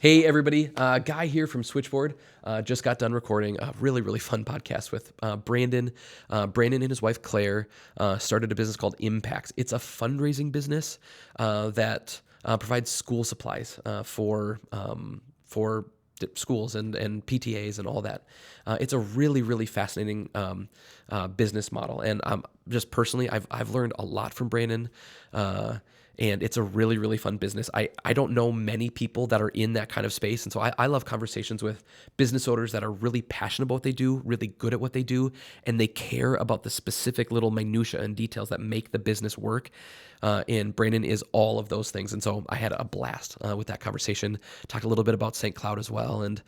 Hey, everybody. Guy here from Switchboard. Just got done recording a really, really fun podcast with Brandon. Brandon and his wife, Clare, started a business called Impacks. It's a fundraising business that provides school supplies for schools and PTAs and all that. It's a really, really fascinating business model. And just personally, I've learned a lot from Brandon. And it's a really, really fun business. I don't know many people that are in that kind of space. And so I love conversations with business owners that are really passionate about what they do, really good at what they do, and they care about the specific little minutia and details that make the business work. And Brandon is all of those things. And so I had a blast with that conversation. Talked a little bit about St. Cloud as well. And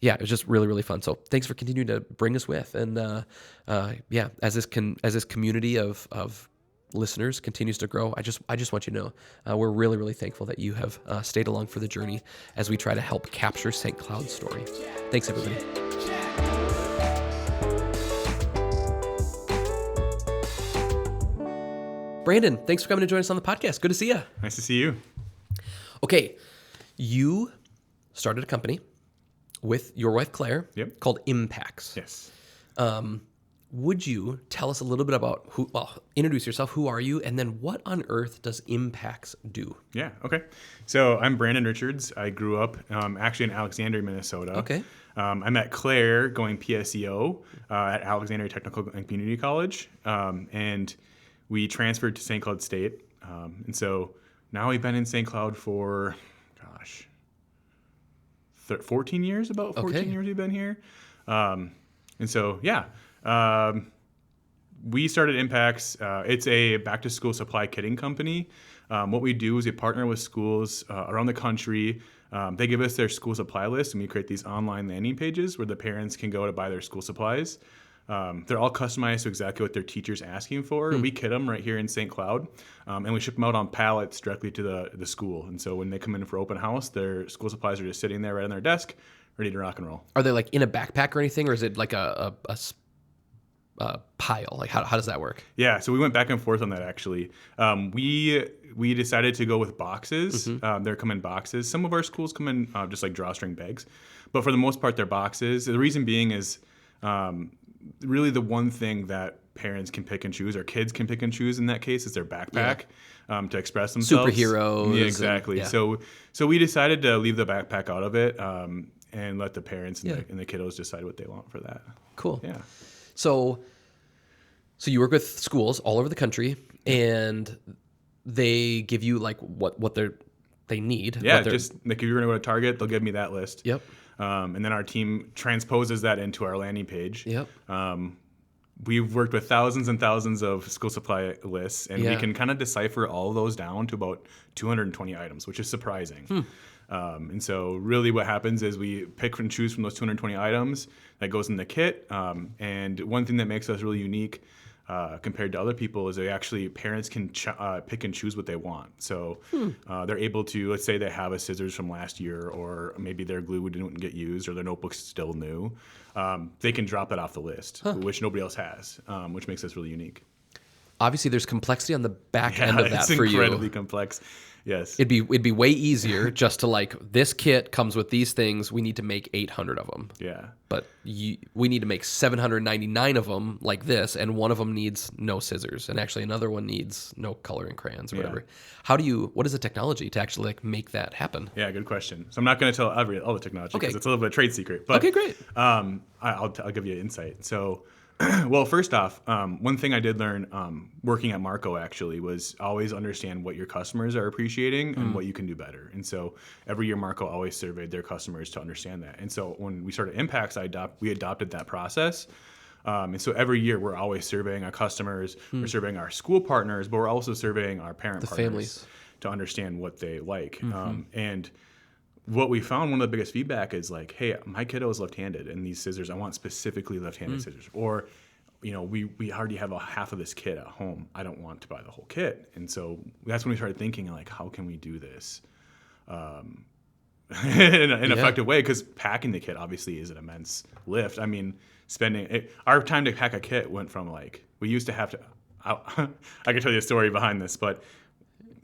yeah, it was just really, really fun. So thanks for continuing to bring us with. And yeah, as this community of listeners continues to grow, I just want you to know we're really, really thankful that you have stayed along for the journey as we try to help capture St. Cloud's story. Thanks, everybody. Brandon, thanks for coming to join us on the podcast. Good to see you. Nice to see you. Okay, you started a company with your wife, Clare, called Impacks. Yes. Would you tell us a little bit about introduce yourself, who are you, and then what on earth does Impacks do? Yeah, okay. So I'm Brandon Richards. I grew up actually in Alexandria, Minnesota. Okay. I met Clare going PSEO at Alexandria Technical and Community College, and we transferred to St. Cloud State. And so now we've been in St. Cloud for, 14 years, about 14 years we've been here. And so, yeah. We started Impacks. It's a back-to-school supply kitting company. What we do is we partner with schools around the country. They give us their school supply list, and we create these online landing pages where the parents can go to buy their school supplies. They're all customized to exactly what their teacher's asking for. We kit them right here in St. Cloud, and we ship them out on pallets directly to the school. And so when they come in for open house, their school supplies are just sitting there right on their desk, ready to rock and roll. Are they like in a backpack or anything, or is it like a pile? Like how does that work? Yeah, so we went back and forth on that actually. We decided to go with boxes. They're come in boxes. Some of our schools come in just like drawstring bags, but for the most part they're boxes. The reason being is really the one thing that parents can pick and choose, or kids can pick and choose in that case, is their backpack to express themselves. Superheroes. Yeah, exactly. So we decided to leave the backpack out of it and let the parents and the kiddos decide what they want for that. Cool. Yeah. So you work with schools all over the country, and they give you like what they need. Yeah, just like if you're going to go to Target, they'll give me that list. Yep. And then our team transposes that into our landing page. Yep. We've worked with thousands and thousands of school supply lists, and we can kind of decipher all of those down to about 220 items, which is surprising. And so really what happens is we pick and choose from those 220 items that goes in the kit. And one thing that makes us really unique compared to other people is parents can pick and choose what they want. So they're able to, let's say they have a scissors from last year, or maybe their glue didn't get used, or their notebook's still new. They can drop that off the list, which nobody else has, which makes us really unique. Obviously, there's complexity on the back end of that for you. It's incredibly complex. Yes. It'd be way easier just to like, this kit comes with these things. We need to make 800 of them. Yeah. But we need to make 799 of them like this, and one of them needs no scissors, and actually another one needs no coloring crayons or whatever. What is the technology to actually like make that happen? Yeah, good question. So I'm not going to tell all the technology because it's a little bit of a trade secret. But, okay, great. I'll give you insight. So, well, first off, one thing I did learn working at Marco actually was always understand what your customers are appreciating and what you can do better. And so every year Marco always surveyed their customers to understand that. And so when we started Impacts, we adopted that process. And so every year we're always surveying our customers, we're surveying our school partners, but we're also surveying our partners, families, to understand what they like. And what we found, one of the biggest feedback is like, hey, my kiddo is left-handed, and these scissors, I want specifically left-handed scissors. Or, we already have half of this kit at home. I don't want to buy the whole kit. And so that's when we started thinking, like, how can we do this in an effective way? Because packing the kit obviously is an immense lift. I mean, our time to pack a kit went from like, we used to have to, I can tell you a story behind this, but,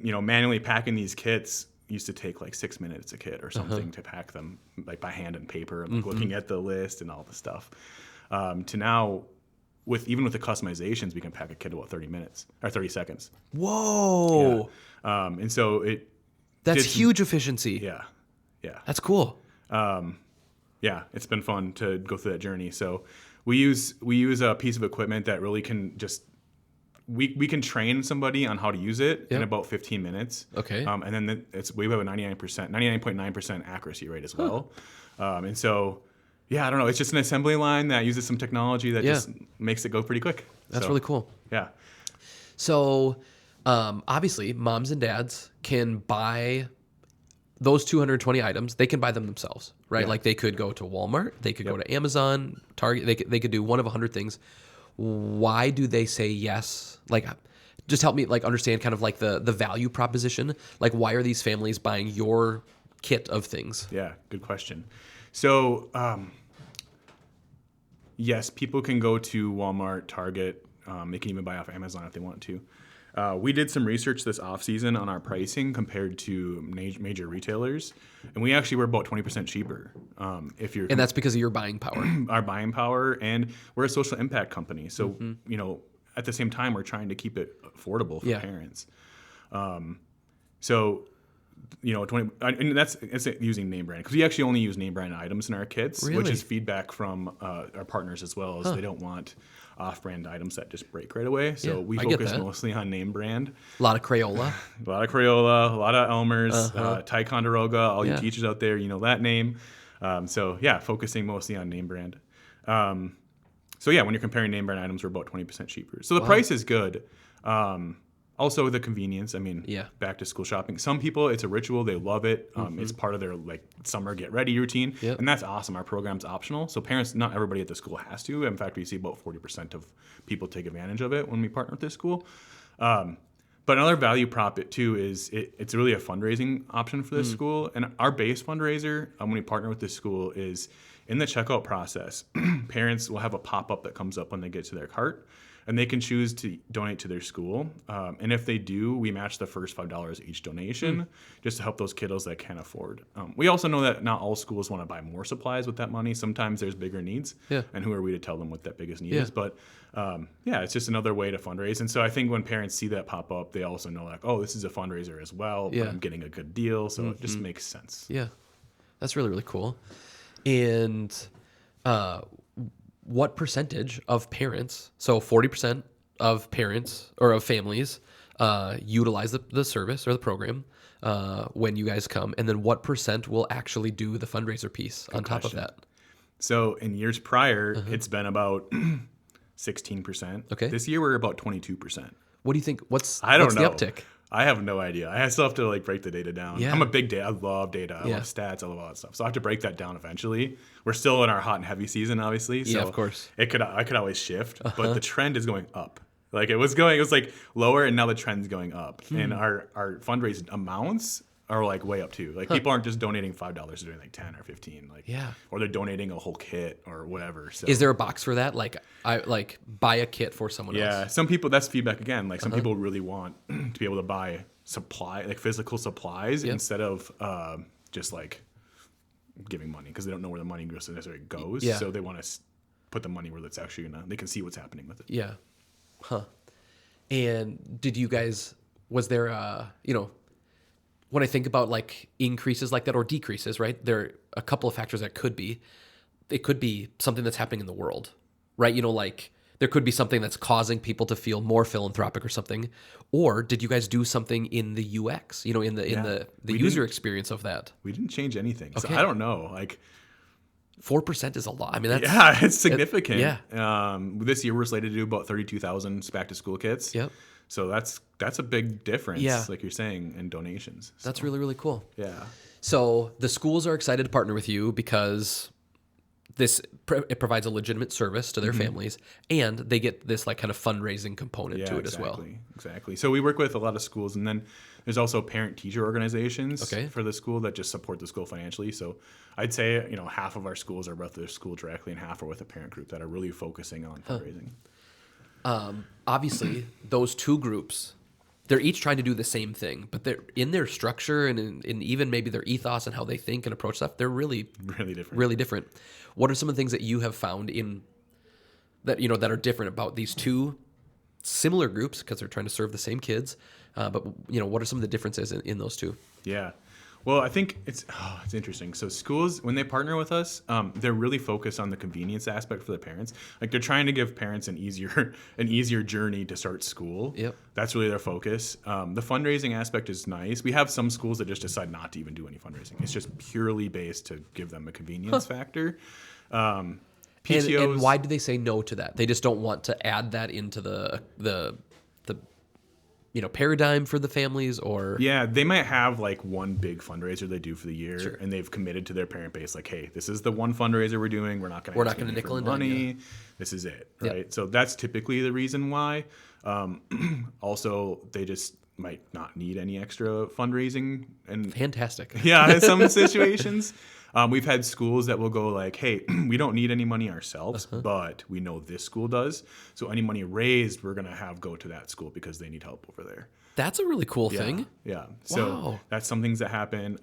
manually packing these kits used to take like 6 minutes a kit or something to pack them like by hand and paper and like looking at the list and all the stuff. To now, even with the customizations, we can pack a kit in about 30 minutes or 30 seconds. Whoa. Yeah. And so That's huge efficiency. Yeah. Yeah. That's cool. Yeah. It's been fun to go through that journey. So we use a piece of equipment that really can just, we can train somebody on how to use it in about 15 minutes. Okay. And then we have a 99.9% accuracy rate as well. And so, yeah, I don't know. It's just an assembly line that uses some technology that just makes it go pretty quick. That's really cool. Yeah. So, obviously, moms and dads can buy those 220 items. They can buy them themselves, right? Like they could go to Walmart, they could go to Amazon, Target. They could do one of 100 things. Why do they say yes? Like, just help me like understand kind of like the value proposition. Like, why are these families buying your kit of things? Yeah, good question. So, yes, people can go to Walmart, Target. They can even buy off Amazon if they want to. We did some research this off season on our pricing compared to major retailers, and we actually were about 20% cheaper. And that's because of your buying power. Our buying power, and we're a social impact company, so at the same time we're trying to keep it affordable for parents. So. 20, and it's using name brand because we actually only use name brand items in our kits, which is feedback from our partners as well, as they don't want off-brand items that just break right away. So we focus mostly on name brand. A lot of Crayola. A lot of Elmer's, Ticonderoga. All you teachers out there, you know that name. Focusing mostly on name brand. When you're comparing name brand items, we're about 20% cheaper. So the price is good. Also the convenience. I mean, back to school shopping. Some people, it's a ritual. They love it. It's part of their like summer get ready routine. And that's awesome. Our program's optional. So parents, not everybody at the school has to. In fact, we see about 40% of people take advantage of it when we partner with this school. But another value prop too is it's really a fundraising option for this school. And our base fundraiser when we partner with this school is in the checkout process. Parents will have a pop-up that comes up when they get to their cart. And they can choose to donate to their school. And if they do, we match the first $5 each donation just to help those kiddos that can't afford. We also know that not all schools want to buy more supplies with that money. Sometimes there's bigger needs. And who are we to tell them what that biggest need is? But it's just another way to fundraise. And so I think when parents see that pop up, they also know like, oh, this is a fundraiser as well. But I'm getting a good deal. So it just makes sense. Yeah. That's really, really cool. And what percentage of parents, so 40% of parents or of families utilize the service or the program when you guys come? And then what percent will actually do the fundraiser piece on top of that? So in years prior, it's been about 16%. Okay. This year, we're about 22%. What do you think? What's the uptick? I have no idea. I still have to like break the data down. Yeah. I'm a big data. I love data. I love stats. I love all that stuff. So I have to break that down eventually. We're still in our hot and heavy season, obviously. So of course. I could always shift, but the trend is going up. Like it was like lower, and now the trend's going up. And our fundraising amounts are like way up too. Like people aren't just donating $5; they're doing like 10 or 15. Like or they're donating a whole kit or whatever. So is there a box for that? Like I buy a kit for someone else. Yeah, some people, that's feedback again. Like some people really want to be able to buy physical supplies instead of just like giving money because they don't know where the money necessarily goes. Yeah. So they want to put the money where it's actually they can see what's happening with it. Yeah. Huh. And did you guys, was there when I think about like increases like that or decreases, right? There are a couple of factors that could be. It could be something that's happening in the world, right? Like there could be something that's causing people to feel more philanthropic or something. Or did you guys do something in the UX, in the user experience of that? We didn't change anything. Okay. So I don't know. Like 4% is a lot. I mean, it's significant. This year we're slated to do about 32,000 back to school kits. Yep. So that's a big difference, like you're saying, in donations. So. That's really, really cool. Yeah. So the schools are excited to partner with you because it provides a legitimate service to their families, and they get this like kind of fundraising component to it as well. Exactly. So we work with a lot of schools, and then there's also parent-teacher organizations for the school that just support the school financially. So I'd say half of our schools are with the school directly, and half are with a parent group that are really focusing on fundraising. Obviously, those two groups they're each trying to do the same thing, but they're in their structure and in even maybe their ethos and how they think and approach stuff. They're really, Really different. really different. What are some of the things that you have found in that, that are different about these two similar groups, because they're trying to serve the same kids? But what are some of the differences in those two? Yeah. Well, I think it's interesting. So schools, when they partner with us, they're really focused on the convenience aspect for the parents. Like they're trying to give parents an easier journey to start school. Yep. That's really their focus. The fundraising aspect is nice. We have some schools that just decide not to even do any fundraising. It's just purely based to give them a convenience factor. PTOs, and why do they say no to that? They just don't want to add that into the paradigm for the families, or yeah, they might have like one big fundraiser they do for the year, Sure. and they've committed to their parent base, like, hey, this is the one fundraiser we're doing. We're not going to nickel and money. dime you. This is it, Yep. right? So that's typically the reason why. Also, they just might not need any extra fundraising, and fantastic. yeah, in some situations. We've had schools that will go like, hey, we don't need any money ourselves, but we know this school does. So any money raised, we're going to have go to that school because they need help over there. That's a really cool thing. Yeah. So Wow. that's some things that happen.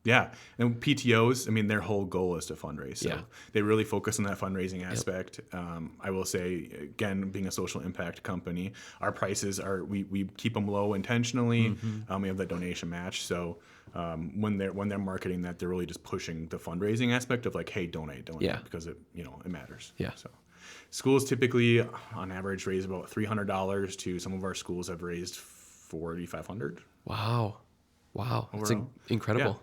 Yeah. And PTOs, I mean, their whole goal is to fundraise. So Yeah. they really focus on that fundraising aspect. I will say, again, being a social impact company, our prices we keep them low intentionally. We have that donation match. So when they're marketing that, they're really just pushing the fundraising aspect of like, hey, donate, Yeah. because it matters. Yeah. So schools typically, on average, raise about $300 to some of our schools have raised $4,500. Wow. It's Overall. incredible.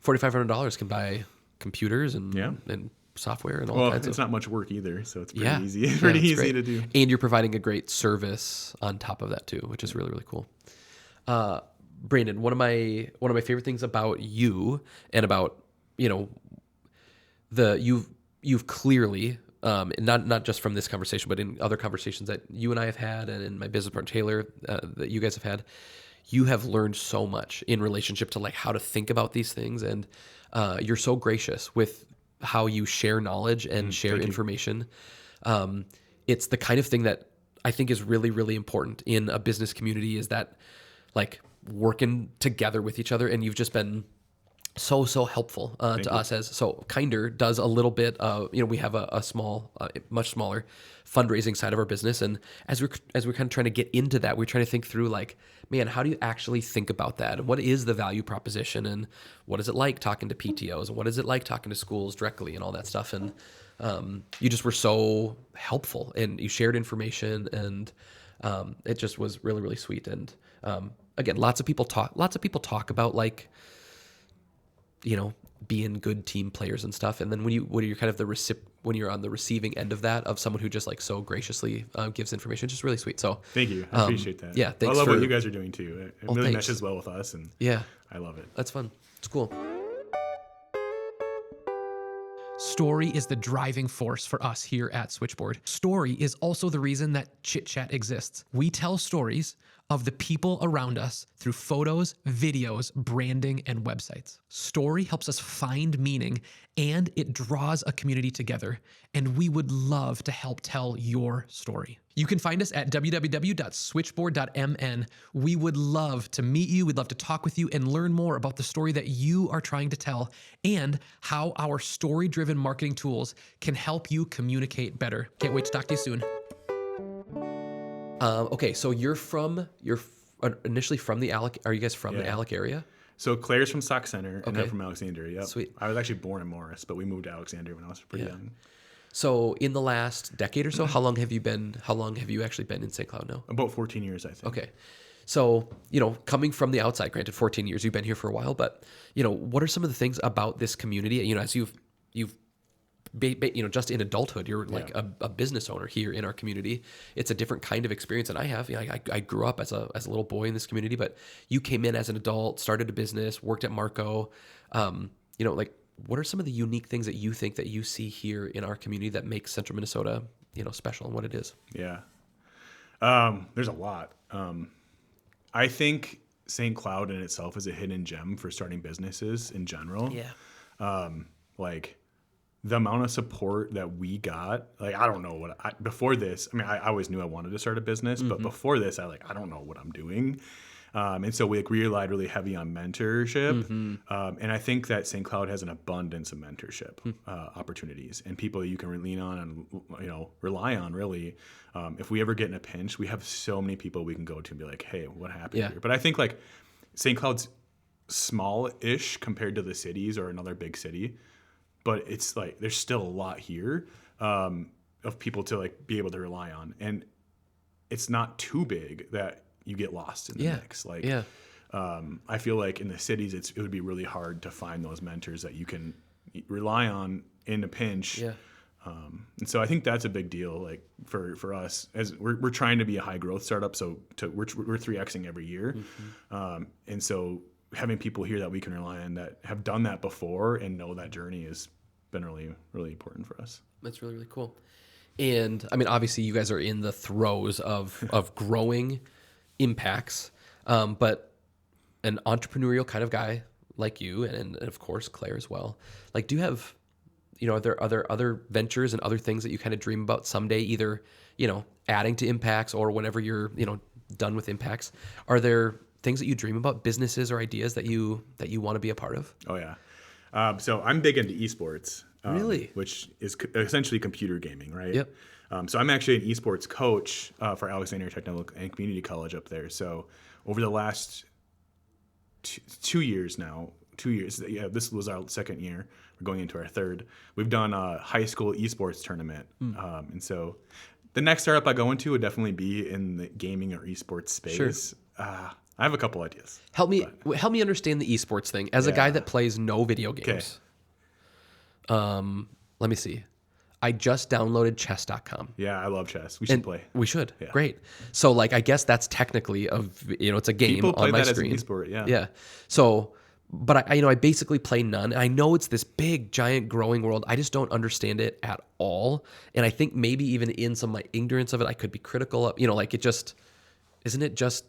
$4,500 can buy computers and Yeah. and software and all Well, kinds it's of. not much work either, so it's pretty Yeah. easy. Yeah, Pretty it's easy great. to do. And you're providing a great service on top of that too, which is really, really cool. Brandon, one of my favorite things about you and about you've clearly not just from this conversation, but in other conversations that you and I have had, and in my business partner Taylor that you guys have had, you have learned so much in relationship to like how to think about these things, and you're so gracious with how you share knowledge and share information. It's the kind of thing that I think is really, really important in a business community, is that like working together with each other. And you've just been so helpful to us. As so Kinder does a little bit of, we have a small, much smaller fundraising side of our business, and as we're kind of trying to get into that, we're trying to think through like, man, how do you actually think about that, and what is the value proposition, and what is it like talking to PTOs, and what is it like talking to schools directly, and all that stuff. And you just were so helpful, and you shared information, and it just was really, really sweet. And again, lots of people talk about like, being good team players and stuff. And then when you're kind of when you're on the receiving end of that, of someone who just like so graciously gives information, just really sweet. So Thank you. I appreciate that. Yeah, thanks. I love for what you guys are doing too. It really thanks. meshes well with us, and Yeah, I love it. that's fun. It's cool. Story is the driving force for us here at Switchboard. Story is also the reason that Chit Chat exists. We tell stories of the people around us through photos, videos, branding, and websites. Story helps us find meaning, and it draws a community together, and we would love to help tell your story. You can find us at www.switchboard.mn. We would love to meet you. We'd love to talk with you and learn more about the story that you are trying to tell, and how our story-driven marketing tools can help you communicate better. Can't wait to talk to you soon. Okay, so you're initially from the Alec. Are you guys from the Alec area? So Clare's from Sauk Center, and Okay. I'm from Alexandria. Yep. Sweet. I was actually born in Morris, but we moved to Alexandria when I was pretty young. So in the last decade or so, how long have you actually been in St. Cloud now? About 14 years, I think. Okay. So, coming from the outside, granted 14 years, you've been here for a while, but, what are some of the things about this community? As you've just in adulthood, you're like a business owner here in our community. It's a different kind of experience than I have. I grew up as a little boy in this community, but you came in as an adult, started a business, worked at Marco. What are some of the unique things that you think that you see here in our community that makes Central Minnesota, special, and what it is? Yeah. There's a lot. I think St. Cloud in itself is a hidden gem for starting businesses in general. Yeah. the amount of support that we got, like, I don't know before this, I mean, I always knew I wanted to start a business, but before this, I don't know what I'm doing. And so we relied really heavy on mentorship. And I think that St. Cloud has an abundance of mentorship opportunities and people that you can lean on and, rely on, really. If we ever get in a pinch, we have so many people we can go to and be like, hey, what happened here? But I think like St. Cloud's small-ish compared to the cities or another big city, but it's like there's still a lot here of people to like be able to rely on. And it's not too big that you get lost in the mix. Like, I feel like in the cities, it would be really hard to find those mentors that you can rely on in a pinch. Yeah. And so I think that's a big deal. Like for us, as we're trying to be a high growth startup, so we're 3Xing every year, and so having people here that we can rely on that have done that before and know that journey has been really, really important for us. That's really, really cool. And I mean, obviously, you guys are in the throes of growing Impacks, but an entrepreneurial kind of guy like you, and of course Claire as well. Like, do you have, are there other ventures and other things that you kind of dream about someday, either adding to Impacks or whenever you're done with Impacts? Are there things that you dream about, businesses or ideas that you want to be a part of? Oh yeah, so I'm big into esports. Really? Which is essentially computer gaming, right? Yep. So I'm actually an esports coach for Alexandria Technical and Community College up there. So over the last 2 years now, this was our second year. We're going into our third. We've done a high school esports tournament. And so the next startup I go into would definitely be in the gaming or esports space. Sure. I have a couple ideas. Help me understand the esports thing. As a guy that plays no video games, let me see. I just downloaded chess.com. Yeah, I love chess. We should play. We should. Yeah. Great. So like, I guess that's technically it's a game People play on my that screen. as an esport, yeah. Yeah. So, but I basically play none. I know it's this big, giant, growing world. I just don't understand it at all. And I think maybe even in some of my ignorance of it, I could be critical of, isn't it just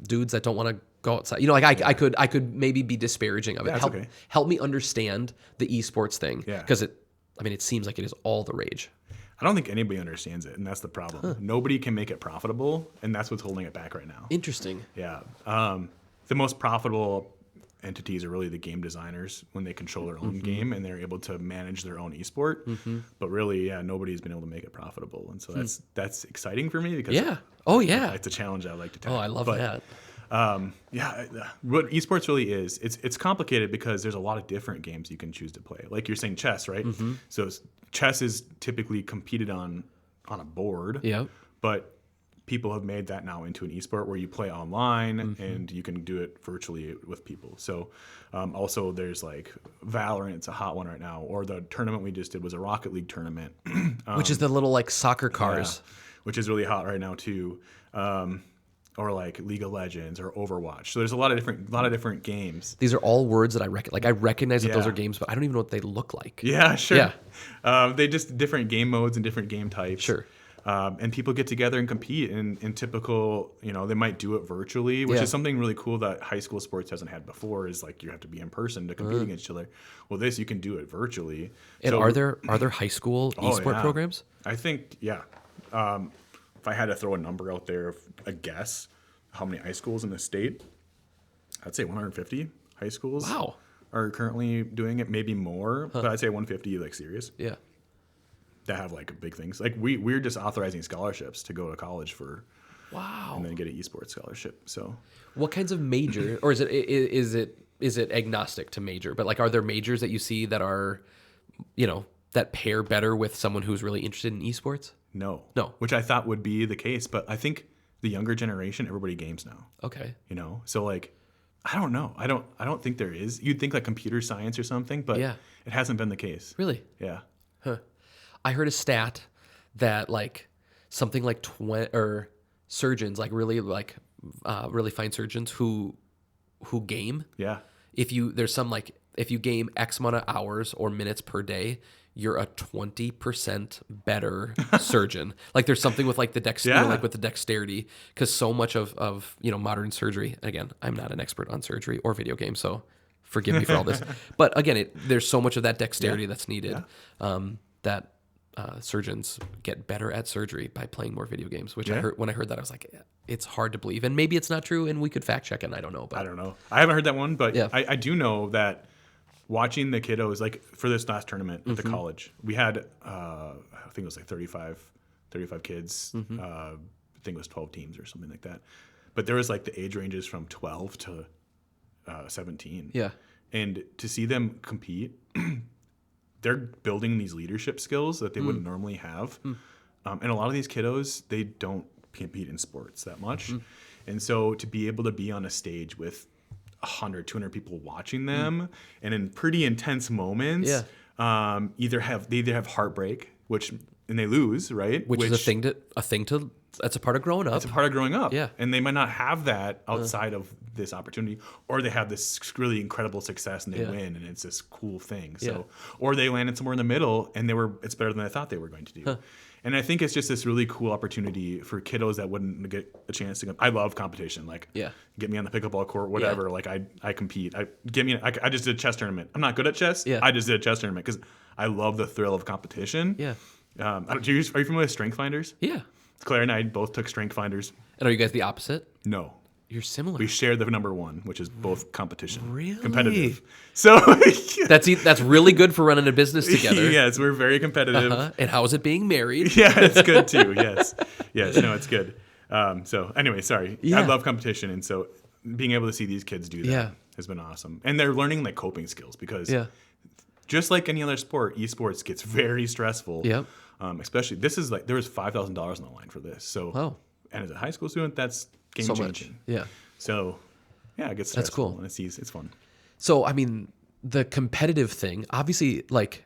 dudes that don't want to go outside? I could maybe be disparaging of it. Help me understand the esports thing. Yeah. Because it seems like it is all the rage. I don't think anybody understands it, and that's the problem. Nobody can make it profitable, and that's what's holding it back right now. Interesting. Yeah. The most profitable entities are really the game designers when they control their own game and they're able to manage their own esport. But really, nobody's been able to make it profitable, and so that's exciting for me because it's a challenge I like to tackle. Oh, I love that. What esports really is, it's complicated because there's a lot of different games you can choose to play. Like you're saying chess, right? So chess is typically competed on a board. Yep. But people have made that now into an esport where you play online and you can do it virtually with people. So also there's like Valorant, it's a hot one right now. Or the tournament we just did was a Rocket League tournament. Which is the little like soccer cars. Yeah, which is really hot right now too. Or like League of Legends or Overwatch. So there's a lot of different games. These are all words that I recognize that those are games, but I don't even know what they look like. Yeah, sure. Yeah. They just different game modes and different game types. Sure. And people get together and compete in typical, they might do it virtually, which is something really cool that high school sports hasn't had before, is like you have to be in person to compete against each other. Well, you can do it virtually. And so, are there high school esport programs? I think, if I had to throw a number out there, a guess how many high schools in the state, I'd say 150 high schools are currently doing it, maybe more, but I'd say 150 like serious. Yeah. That have like big things. Like we're just authorizing scholarships to go to college for, and then get an esports scholarship. So, what kinds of major, or is it agnostic to major? But like, are there majors that you see that are, that pair better with someone who's really interested in esports? No, No. which I thought would be the case, but I think the younger generation, everybody games now. Okay. So like, I don't know. I don't think there is. You'd think like computer science or something, but it hasn't been the case. Really? Yeah. Huh. I heard a stat that like something like 20 or surgeons, like really fine surgeons who game. Yeah. If you game X amount of hours or minutes per day, you're a 20% better surgeon. Like there's something with like the dexterity, because so much of modern surgery. Again, I'm not an expert on surgery or video games, so Forgive me for all this. But again, there's so much of that dexterity that's needed that surgeons get better at surgery by playing more video games, which when I heard that, I was like, it's hard to believe. And maybe it's not true, and we could fact check it, and I don't know. But I don't know. I haven't heard that one, but I do know that watching the kiddos, like for this last tournament at the college, we had, I think it was like 35 kids. I think it was 12 teams or something like that. But there was like the age ranges from 12 to 17. Yeah. And to see them compete, they're building these leadership skills that they wouldn't normally have. And a lot of these kiddos, they don't compete in sports that much. And so to be able to be on a stage with 100, 200 people watching them and in pretty intense moments, either have heartbreak, and they lose, right? Which is a thing to that's a part of growing up. It's a part of growing up. Yeah. And they might not have that outside of this opportunity, or they have this really incredible success and they win and it's this cool thing. So, or they landed somewhere in the middle and it's better than I thought they were going to do. And I think it's just this really cool opportunity for kiddos that wouldn't get a chance to. I love competition. Like, get me on the pickleball court, whatever. Like, I compete. I just did a chess tournament. I'm not good at chess. I just did a chess tournament because I love the thrill of competition. Are you familiar with Strength Finders? Yeah. Claire and I both took Strength Finders. And are you guys the opposite? No. You're similar. We share the number one, which is both competition. Really? Competitive. So that's really good for running a business together. Yes, we're very competitive. And how is it being married? Yeah, it's good too. Yes. No, it's good. So anyway, sorry. I love competition, and so being able to see these kids do that has been awesome. And they're learning like coping skills because just like any other sport, esports gets very stressful. Yep. Especially there was $5,000 on the line for this. So and as a high school student, that's game changing. Yeah. So it gets stressful. That's cool. And it's fun. So I mean, the competitive thing, obviously, like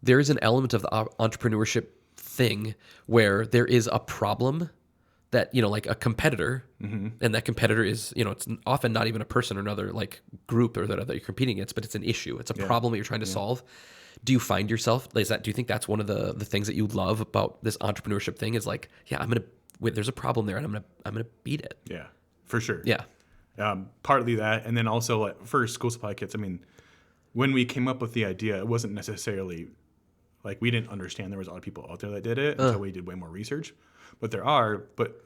there is an element of the entrepreneurship thing where there is a problem that, like a competitor, and that competitor is, it's often not even a person or another like group or that you're competing against, but it's an issue. It's a problem that you're trying to solve. Do you find yourself, do you think that's one of the things that you love about this entrepreneurship thing is like, there's a problem there and I'm going to beat it. Yeah, for sure. Yeah. Partly that. And then also like, for school supply kits, I mean, when we came up with the idea, it wasn't necessarily like we didn't understand there was a lot of people out there that did it until we did way more research. But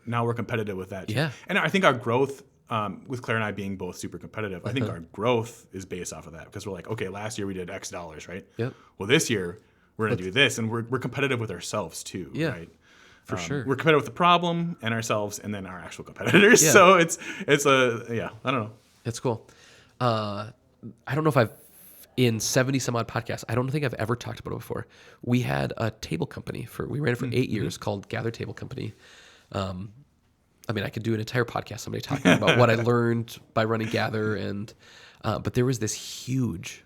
now we're competitive with that. Yeah. And I think our growth, with Claire and I being both super competitive, I think our growth is based off of that because we're like, okay, last year we did X dollars, right? Yep. Well, this year we're going to do this, and we're competitive with ourselves too, right? For sure. We're competitive with the problem and ourselves, and then our actual competitors. Yeah. So it's I don't know. It's cool. I don't know if in 70 some odd podcasts, I don't think I've ever talked about it before. We had a table company we ran it for 8 years called Gather Table Company. I mean, I could do an entire podcast, somebody talking about what I learned by running Gather, but there was a huge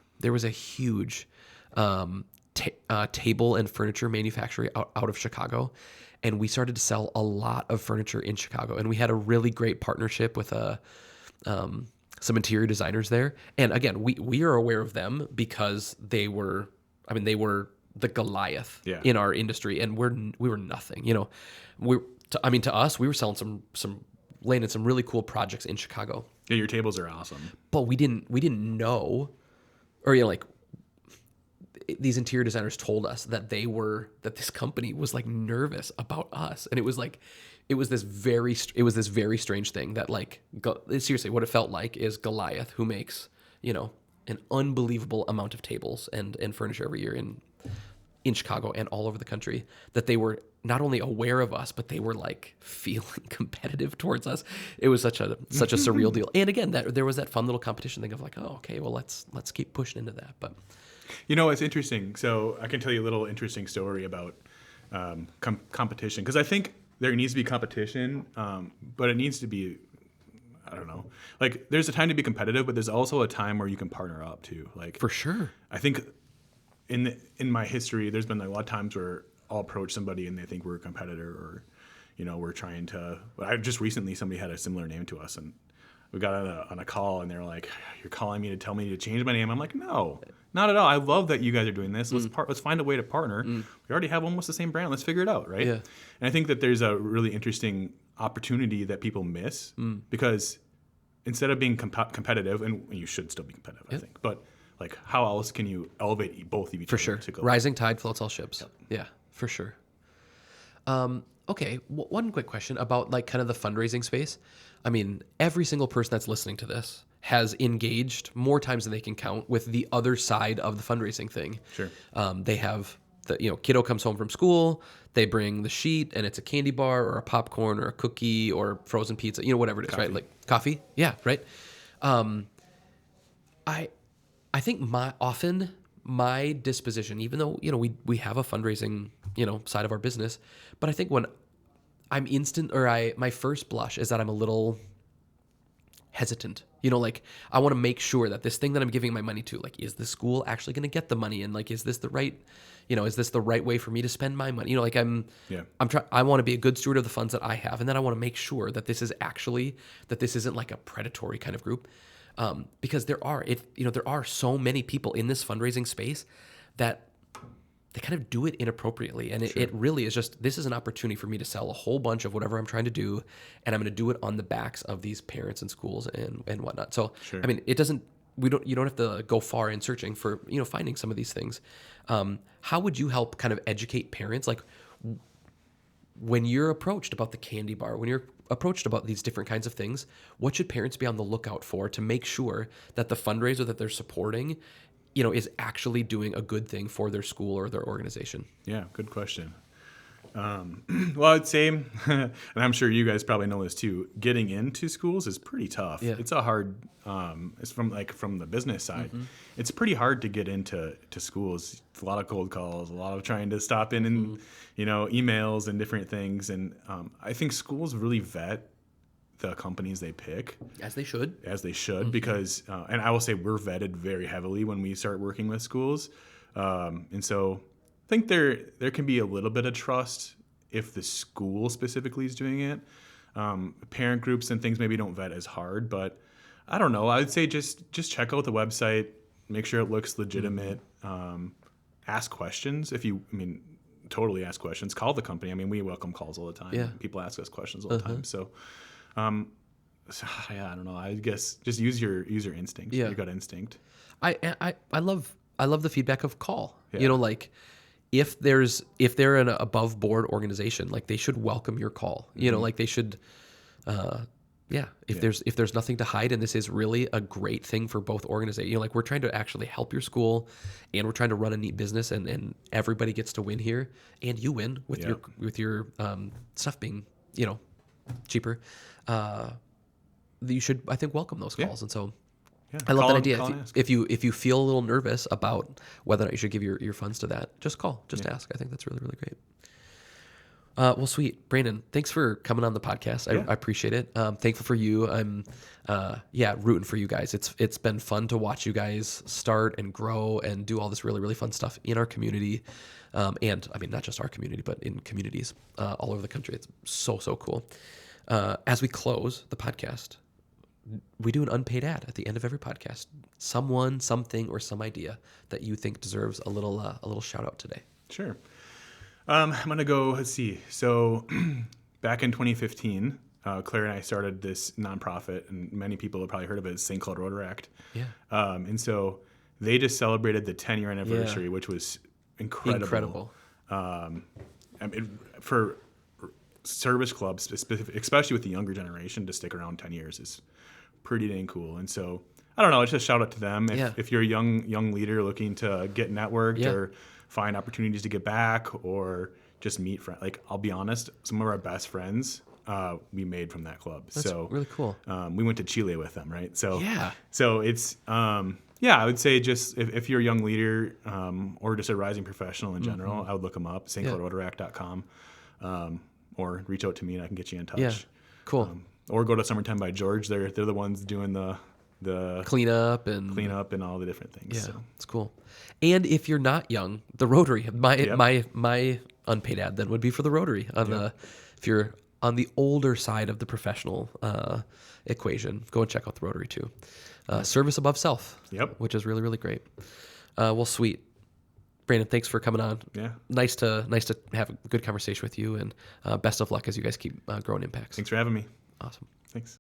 table and furniture manufacturer out of Chicago, and we started to sell a lot of furniture in Chicago, and we had a really great partnership with some interior designers there. And again, we are aware of them because they were the Goliath in our industry, and we were nothing. To us, we were selling laying in some really cool projects in Chicago. Yeah, your tables are awesome. But we didn't know, or these interior designers told us that this company was like nervous about us, and it was this very strange thing that seriously what it felt like is Goliath, who makes an unbelievable amount of tables and furniture every year in Chicago and all over the country, that they were not only aware of us, but they were like feeling competitive towards us. It was such a surreal deal. And again, that there was that fun little competition thing of like, oh, okay, well let's keep pushing into that. But it's interesting. So I can tell you a little interesting story about competition, because I think there needs to be competition, but it needs to be, I don't know, like there's a time to be competitive, but there's also a time where you can partner up too. Like for sure. I think in my history, there's been a lot of times where I'll approach somebody and they think we're a competitor, or we're trying to. I just recently somebody had a similar name to us, and we got on a call, and they're like, "You're calling me to tell me to change my name?" I'm like, "No, not at all. I love that you guys are doing this. Let's find a way to partner. We already have almost the same brand. Let's figure it out, right?" Yeah. And I think that there's a really interesting opportunity that people miss because instead of being competitive, and you should still be competitive, I think, but like how else can you elevate both of each For other sure. to go? Rising tide floats all ships. Yeah, for sure. Okay, one quick question about like kind of the fundraising space. I mean, every single person that's listening to this has engaged more times than they can count with the other side of the fundraising thing. Sure. They have kiddo comes home from school, they bring the sheet and it's a candy bar or a popcorn or a cookie or frozen pizza, whatever it is, right? Like coffee. Yeah, right. I think my disposition, even though, we have a fundraising, side of our business, but I think when I'm my first blush is that I'm a little hesitant. Like I want to make sure that this thing that I'm giving my money to, like, is the school actually going to get the money? And like, is this the right way for me to spend my money? I want to be a good steward of the funds that I have. And then I want to make sure that this isn't like a predatory kind of group. Because there are so many people in this fundraising space that they kind of do it inappropriately. And it really is this is an opportunity for me to sell a whole bunch of whatever I'm trying to do. And I'm going to do it on the backs of these parents and schools and whatnot. So, I mean, you don't have to go far in searching for, finding some of these things. How would you help kind of educate parents? Like when you're approached about the candy bar, when you're approached about these different kinds of things, what should parents be on the lookout for to make sure that the fundraiser that they're supporting, is actually doing a good thing for their school or their organization? Yeah, good question. Well, I'd say, and I'm sure you guys probably know this too, getting into schools is pretty tough. Yeah. It's a hard, it's from the business side. It's pretty hard to get into schools. It's a lot of cold calls, a lot of trying to stop in and, emails and different things. And I think schools really vet the companies they pick. As they should. Because, and I will say we're vetted very heavily when we start working with schools. And so I think there can be a little bit of trust if the school specifically is doing it. Parent groups and things maybe don't vet as hard, but I don't know. I would say just check out the website, make sure it looks legitimate. Ask questions totally ask questions. Call the company. We welcome calls all the time. Yeah. People ask us questions all the time. So, I don't know. I guess just use your instinct, your gut instinct. I love the feedback of call. Yeah. Like if they're an above board organization, like they should welcome your call. Like they should. If there's nothing to hide, and this is really a great thing for both organizations. Like we're trying to actually help your school, and we're trying to run a neat business, and everybody gets to win here, and you win with your stuff being cheaper. You should, I think, welcome those calls. And so I love that idea. If you feel a little nervous about whether or not you should give your funds to that, just call, ask. I think that's really, really great. Well, sweet. Brandon, thanks for coming on the podcast. I appreciate it. Thankful for you. I'm rooting for you guys. It's been fun to watch you guys start and grow and do all this really, really fun stuff in our community. And not just our community, but in communities all over the country. It's so cool. As we close the podcast, we do an unpaid ad at the end of every podcast. Someone, something, or some idea that you think deserves a little shout out today. Sure. I'm going to go, let's see. So back in 2015, Claire and I started this nonprofit, and many people have probably heard of it, St. Cloud Rotaract. Yeah. And so they just celebrated the 10-year anniversary, which was incredible. For service clubs, especially with the younger generation, to stick around 10 years is pretty dang cool. And so, I don't know, it's just shout out to them. If you're a young leader looking to get networked or find opportunities to get back or just meet friends. Like, I'll be honest, some of our best friends we made from that club. That's really cool. We went to Chile with them, right? So it's I would say just if you're a young leader or just a rising professional in general, I would look them up, stcloudrotaract.com, or reach out to me and I can get you in touch. Yeah, cool. Or go to Summertime by George. They're the ones doing the cleanup and all the different things. Yeah, so. it's cool. And if you're not young, the Rotary. My unpaid ad then would be for the Rotary. If you're on the older side of the professional equation, go and check out the Rotary too. Service above self. Yep. Which is really, really great. Well, sweet. Brandon, thanks for coming on. Yeah. Nice to have a good conversation with you, and best of luck as you guys keep growing Impacks. Thanks for having me. Awesome. Thanks.